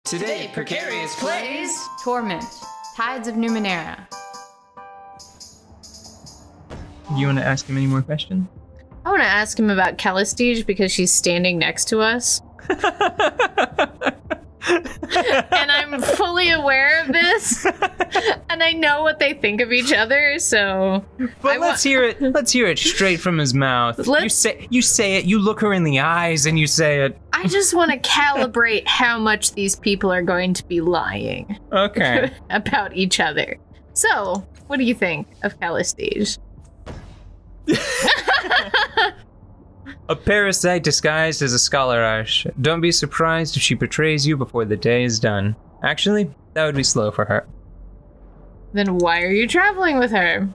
Today, Precarious plays Torment, Tides of Numenera. Do you want to ask him any more questions? I want to ask him about Calistige because she's standing next to us. And I'm fully aware of this. And I know what they think of each other, so... But let's hear it. Let's hear it straight from his mouth. You say it, you look her in the eyes and you say it. I just want to calibrate how much these people are going to be lying. Okay. About each other. So, what do you think of Calistige? A parasite disguised as a scholararch. Don't be surprised if she betrays you before the day is done. Actually, that would be slow for her. Then why are you traveling with her?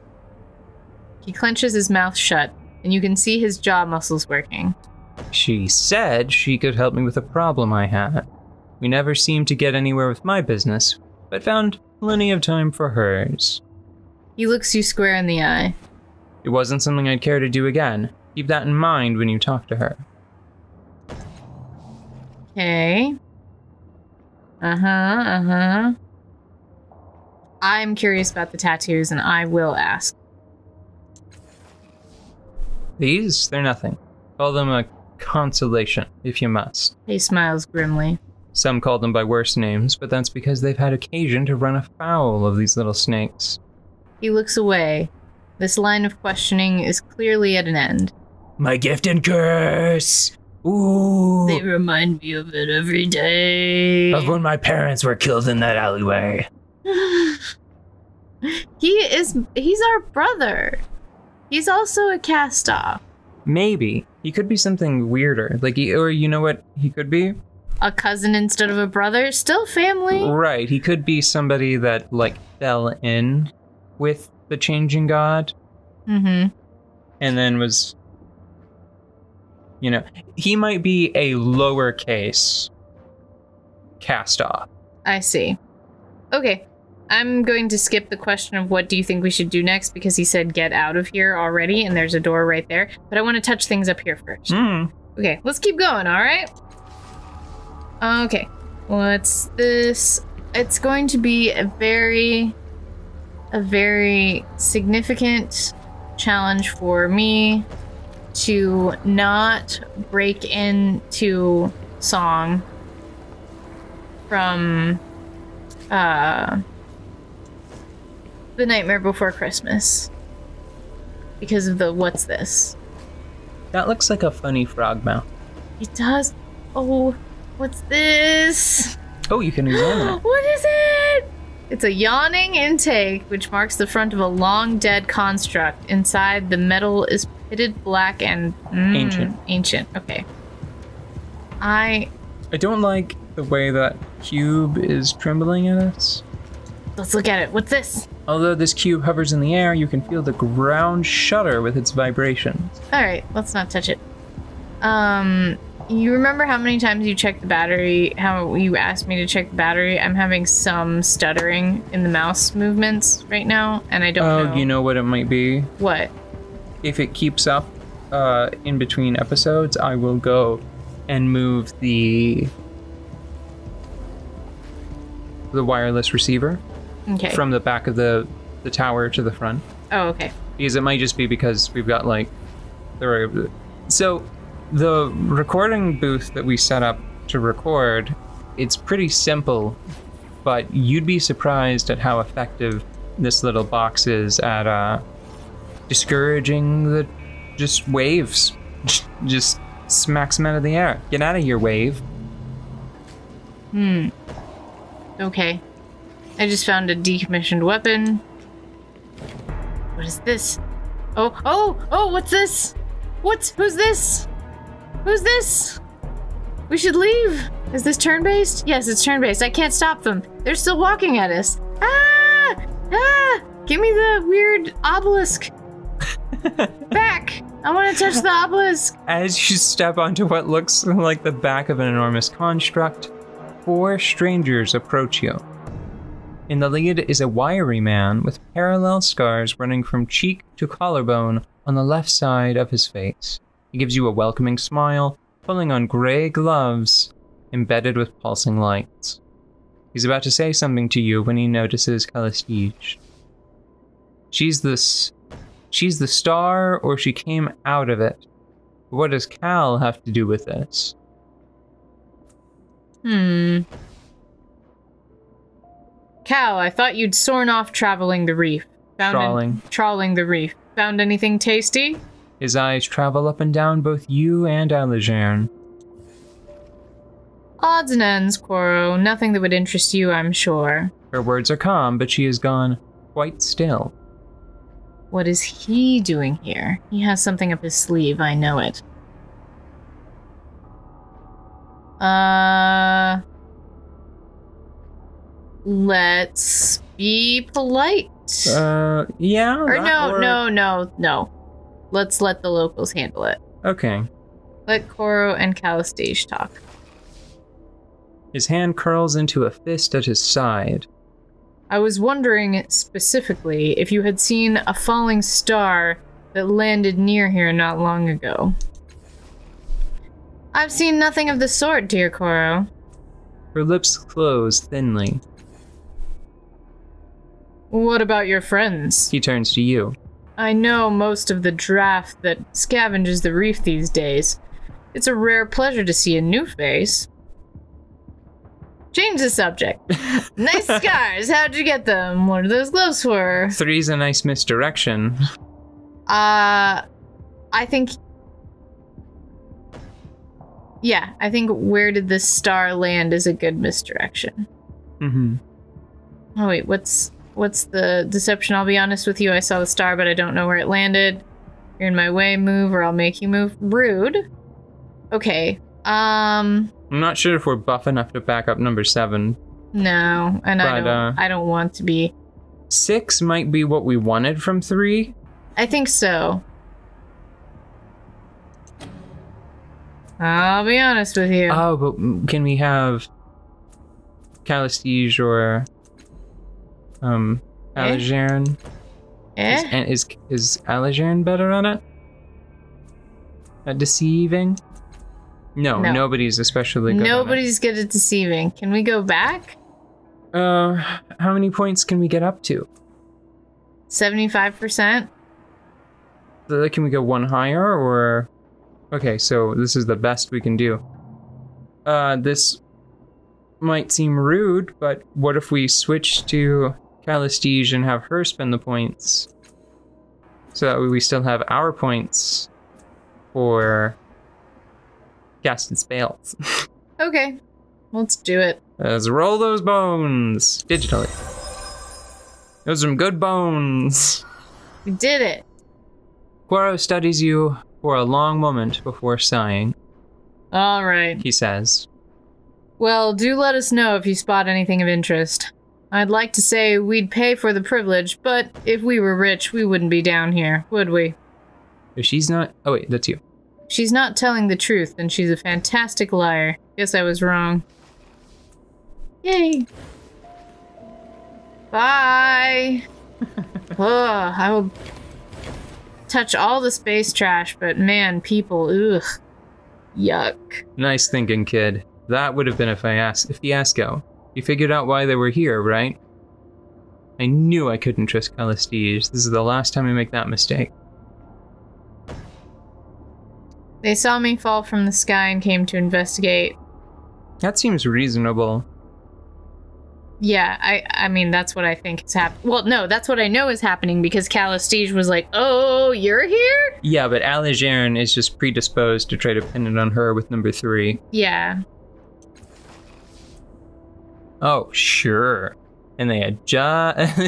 He clenches his mouth shut, and you can see his jaw muscles working. She said she could help me with a problem I had. We never seemed to get anywhere with my business, but found plenty of time for hers. He looks you square in the eye. It wasn't something I'd care to do again. Keep that in mind when you talk to her. Okay. I'm curious about the tattoos, and I will ask. These? They're nothing. Call them a consolation, if you must. He smiles grimly. Some call them by worse names, but that's because they've had occasion to run afoul of these little snakes. He looks away. This line of questioning is clearly at an end. My gift and curse! Ooh! They remind me of it every day. Of when my parents were killed in that alleyway. He's our brother. He's also a cast-off. Maybe. He could be something weirder. Or you know what he could be? A cousin instead of a brother? Still family. Right, he could be somebody that, fell in with the changing god. Mm-hmm. And then was... he might be a lowercase cast-off. I see. Okay. I'm going to skip the question of what do you think we should do next because he said get out of here already and there's a door right there. But I want to touch things up here first. Okay, let's keep going, alright? Okay. What's this? It's going to be a very significant challenge for me to not break into song from The Nightmare Before Christmas because of the what's this? That looks like a funny frog mouth. It does. Oh, what's this? Oh, you can examine it. What is it? It's a yawning intake, which marks the front of a long-dead construct. Inside, the metal is pitted black and... Ancient, okay. I don't like the way that cube is trembling at us. Let's look at it. What's this? Although this cube hovers in the air, you can feel the ground shudder with its vibrations. Alright, let's not touch it. You remember how many times you checked the battery, how you asked me to check the battery? I'm having some stuttering in the mouse movements right now, and I don't know. Oh, you know what it might be? What? If it keeps up in between episodes, I will go and move the wireless receiver from the back of the tower to the front. Oh, okay. Because it might just be because we've got so the recording booth that we set up to record, it's pretty simple, but you'd be surprised at how effective this little box is at discouraging the waves. Just smacks them out of the air. Get out of here, wave. Okay. I just found a decommissioned weapon. What is this? Oh, what's this? Who's this? Who's this? We should leave. Is this turn-based? Yes, it's turn-based. I can't stop them. They're still walking at us. Ah! Give me the weird obelisk. Back! I want to touch the obelisk. As you step onto what looks like the back of an enormous construct, 4 strangers approach you. In the lead is a wiry man with parallel scars running from cheek to collarbone on the left side of his face. He gives you a welcoming smile, pulling on gray gloves embedded with pulsing lights. He's about to say something to you when he notices Calestige. She's the star, or she came out of it. What does Cal have to do with this? Cal, I thought you'd soared off trawling the reef. Trawling the reef. Found anything tasty? His eyes travel up and down both you and Alijarn. Odds and ends, Koro. Nothing that would interest you, I'm sure. Her words are calm, but she has gone quite still. What is he doing here? He has something up his sleeve, I know it. Let's be polite. Yeah? Or no. Let's let the locals handle it. Okay. Let Koro and Calestige talk. His hand curls into a fist at his side. I was wondering specifically if you had seen a falling star that landed near here not long ago. I've seen nothing of the sort, dear Koro. Her lips close thinly. What about your friends? He turns to you. I know most of the draft that scavenges the reef these days. It's a rare pleasure to see a new face. Change the subject. Nice scars. How'd you get them? What are those gloves for? 3's a nice misdirection. I think... Yeah, I think where did this star land is a good misdirection. Mm-hmm. Oh wait, what's the deception? I'll be honest with you, I saw the star, but I don't know where it landed. You're in my way, move or I'll make you move. Rude. Okay, I'm not sure if we're buff enough to back up number 7. No, and but, I don't want to be. 6 might be what we wanted from 3. I think so. I'll be honest with you. Oh, but can we have Calestige or Alijarn? Is Alijarn better on it? At deceiving? No, nobody's especially good. Nobody's good at deceiving. Can we go back? How many points can we get up to? 75%? Can we go one higher, or... Okay, so this is the best we can do. This might seem rude, but what if we switch to Calestige and have her spend the points? So that way we still have our points for casted spells. Okay, let's do it. Let's roll those bones digitally. Those are some good bones. We did it. Koro studies you for a long moment before sighing. All right, he says. Well, do let us know if you spot anything of interest. I'd like to say we'd pay for the privilege, but if we were rich, we wouldn't be down here, would we? If she's not... Oh wait, that's you. She's not telling the truth, and she's a fantastic liar. Guess I was wrong. Yay. Bye. Ugh, I will touch all the space trash, but man, people, ugh. Yuck. Nice thinking, kid. That would have been a fiasco. You figured out why they were here, right? I knew I couldn't trust Calestige. This is the last time I make that mistake. They saw me fall from the sky and came to investigate. That seems reasonable. Yeah, I mean, that's what I think is happening. Well, no, that's what I know is happening because Calestige was like, oh, you're here? Yeah, but Alijarn is just predisposed to try to pin it on her with number 3. Yeah. Oh, sure. And they had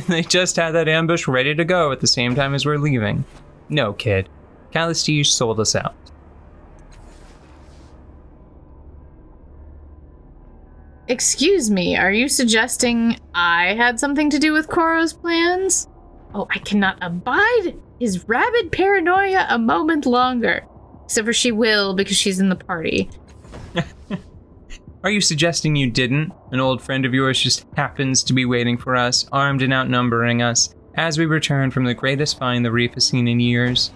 they just had that ambush ready to go at the same time as we're leaving. No, kid. Calestige sold us out. Excuse me, are you suggesting I had something to do with Koro's plans? Oh, I cannot abide his rabid paranoia a moment longer. Except for she will, because she's in the party. Are you suggesting you didn't? An old friend of yours just happens to be waiting for us, armed and outnumbering us, as we return from the greatest find the reef has seen in years.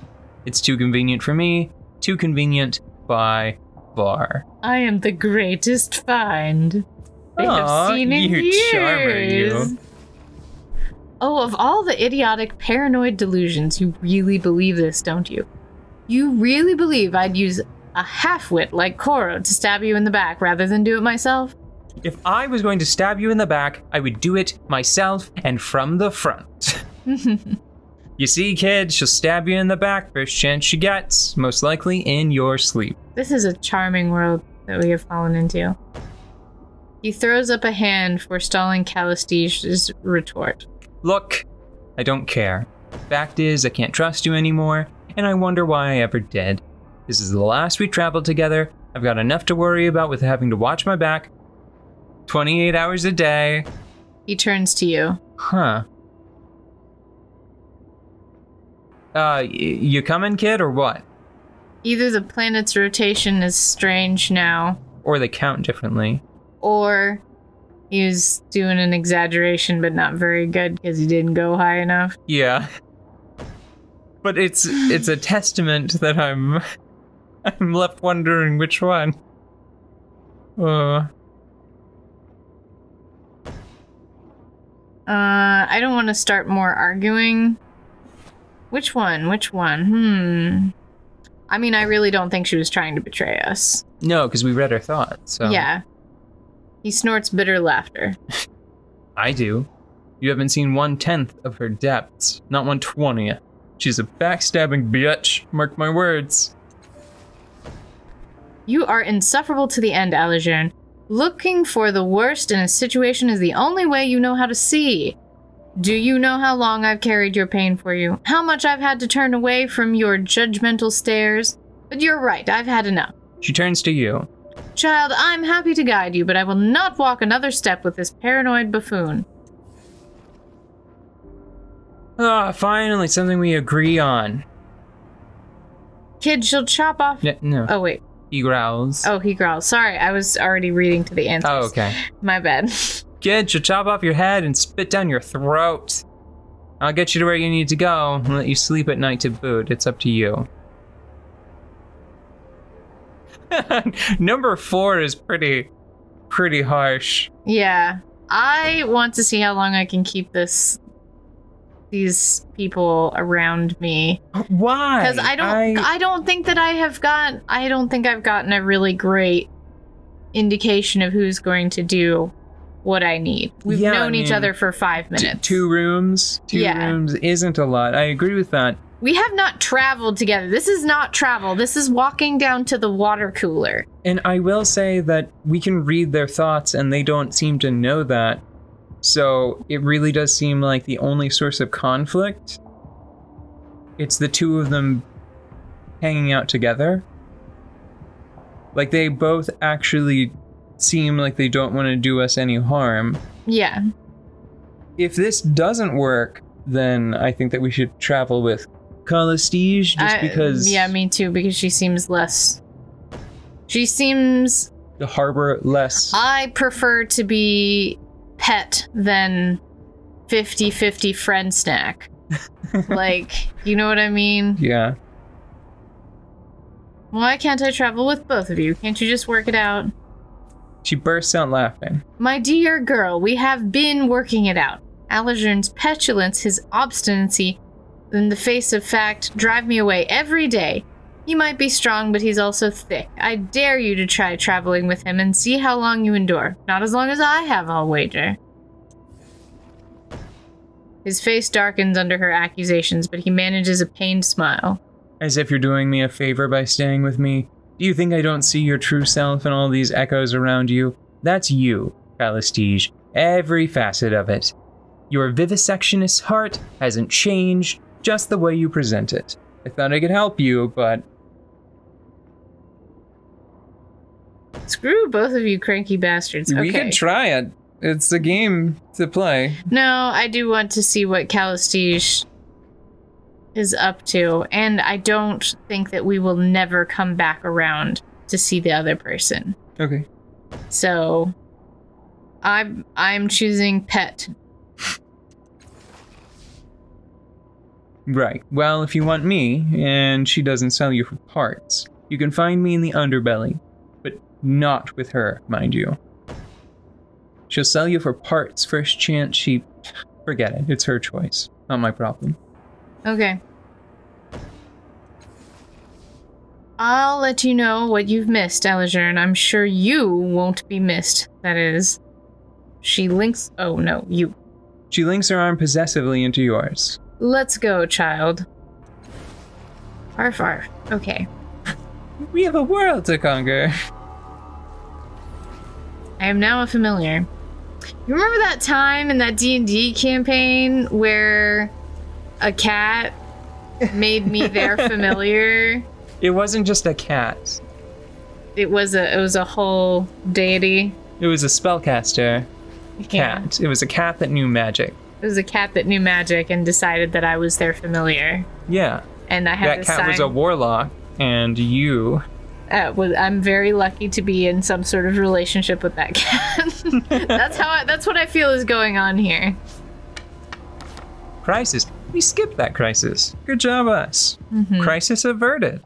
It's too convenient for me, too convenient by far. I am the greatest find. they have seen in you years. charmer, you. Oh, of all the idiotic paranoid delusions, you really believe this, don't you? You really believe I'd use a half-wit like Koro to stab you in the back rather than do it myself? If I was going to stab you in the back, I would do it myself and from the front. You see, kid, she'll stab you in the back first chance she gets, most likely in your sleep. This is a charming world that we have fallen into. He throws up a hand, forestalling Calistige's retort. Look, I don't care. Fact is, I can't trust you anymore, and I wonder why I ever did. This is the last we traveled together. I've got enough to worry about with having to watch my back 28 hours a day. He turns to you. Huh. You coming, kid, or what? Either the planet's rotation is strange now, Or they count differently. or he was doing an exaggeration but not very good because he didn't go high enough. Yeah. But it's a testament that I'm left wondering which one. I don't want to start more arguing. Which one? I mean, I really don't think she was trying to betray us. No, because we read her thoughts, so... Yeah. He snorts bitter laughter. I do. You haven't seen 1/10 of her depths, not 1/20th. She's a backstabbing bitch, mark my words. You are insufferable to the end, Alejandro. Looking for the worst in a situation is the only way you know how to see. Do you know how long I've carried your pain for you? How much I've had to turn away from your judgmental stares? But you're right, I've had enough. She turns to you. Child, I'm happy to guide you, but I will not walk another step with this paranoid buffoon. Ah, finally, something we agree on. Kid, she'll chop off... No. Oh, wait. He growls. Oh, he growls. Sorry, I was already reading to the answers. Oh, okay. My bad. Kid, she'll chop off your head and spit down your throat. I'll get you to where you need to go and let you sleep at night to boot. It's up to you. Number 4 is pretty harsh. Yeah. I want to see how long I can keep these people around me. Why? Because I don't think I've gotten a really great indication of who's going to do what I need. We've known each other for 5 minutes. 2 rooms? Two rooms isn't a lot. I agree with that. We have not traveled together. This is not travel. This is walking down to the water cooler. And I will say that we can read their thoughts and they don't seem to know that. So it really does seem like the only source of conflict, it's the 2 of them hanging out together. Like they both actually seem like they don't want to do us any harm. Yeah. If this doesn't work, then I think that we should travel with Calistige just because... Yeah, me too, because she seems the harbor less... I prefer to be pet than 50-50 friend snack. Like, you know what I mean? Yeah. Why can't I travel with both of you? Can't you just work it out? She bursts out laughing. My dear girl, we have been working it out. Alejandro's petulance, his obstinacy, in the face of fact, drive me away every day. He might be strong, but he's also thick. I dare you to try traveling with him and see how long you endure. Not as long as I have, I'll wager. His face darkens under her accusations, but he manages a pained smile. As if you're doing me a favor by staying with me. Do you think I don't see your true self in all these echoes around you? That's you, Calistige. Every facet of it. Your vivisectionist heart hasn't changed, just the way you present it. I thought I could help you, but... Screw both of you cranky bastards. Okay. We could try it. It's a game to play. No, I do want to see what Calistige is up to, and I don't think that we will never come back around to see the other person. Okay. So, I'm choosing pet. Right. Well, if you want me, and she doesn't sell you for parts, you can find me in the underbelly. But not with her, mind you. She'll sell you for parts first chance she... Forget it. It's her choice. Not my problem. Okay. I'll let you know what you've missed, Elager, and I'm sure you won't be missed. That is, she links... Oh, no, you. She links her arm possessively into yours. Let's go, child. Arf, arf. Okay. We have a world to conquer. I am now a familiar. You remember that time in that D&D campaign where a cat made me their familiar? It wasn't just a cat. It was a whole deity. It was a spellcaster cat. Yeah. It was a cat that knew magic. It was a cat that knew magic and decided that I was their familiar. Yeah. And I had that cat was a warlock, and you... I'm very lucky to be in some sort of relationship with that cat. That's what I feel is going on here. Crisis. We skipped that crisis. Good job, us. Mm-hmm. Crisis averted.